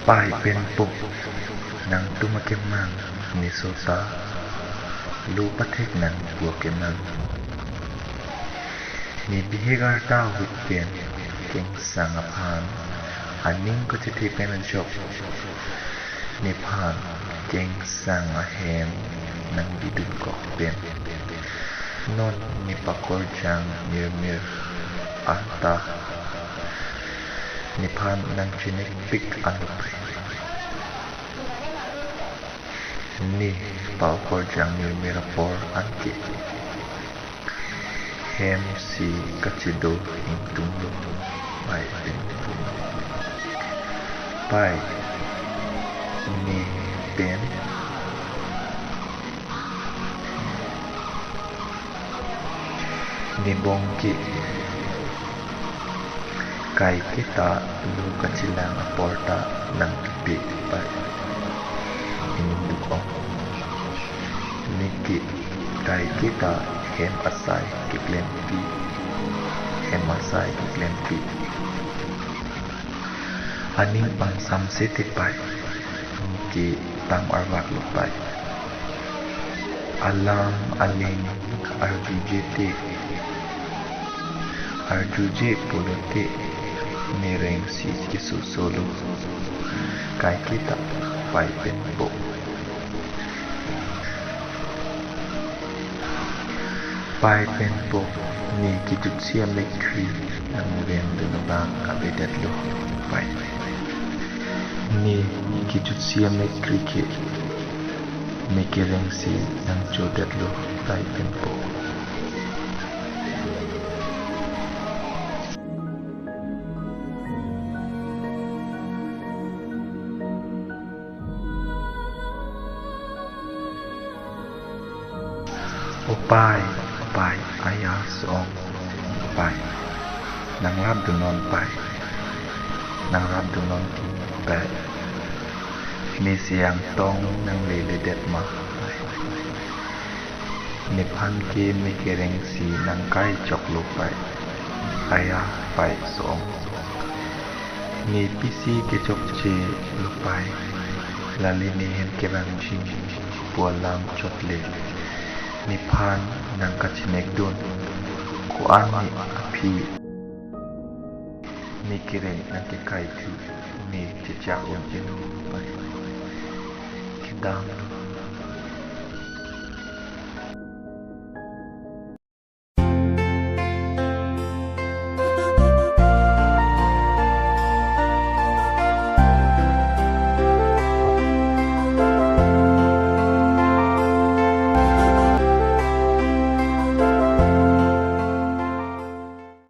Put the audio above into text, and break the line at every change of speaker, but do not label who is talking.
Pai penpo nang tumakemang ni sota lupa thek nang buakemang ni bihegar ta witpen keng sangapan aning ko chiti penajok ni pan keng sangahem nang bidun kok pen non ni pakor jang mir anta ni pan nang chinik pik anupay ni pakor jang mir por anke hem si kachido hintung pai penpo pai ni pen ni bongki kai kita lu kachilang porta nang pi pai induk niki kai kita hem asai kiklempi hem asai kiklempi aning pang samsiti pai ki tam arwak lupai alam aling arjuje pulote nireng si kisu solo kai kita pai penpo pai penpo ni kijut siya mekri ang rendo na bang kabedat lo pai ni kijut siya mekri ke mekireng si ang jodat lo pai penpo pai ayah song pai nang rab dunon pai nang rab dunon pai ni siang tong nang lele det ma pai ni pan ke mi kereng si nang kai chok lu pai ayah pai song ni pisi ke chok che lu pai lali ni hem kerang jin pualam chot le nipan nang kachinek dun kuan ni api ni kireng nang kikai tu ni cicak un jenu pai kidam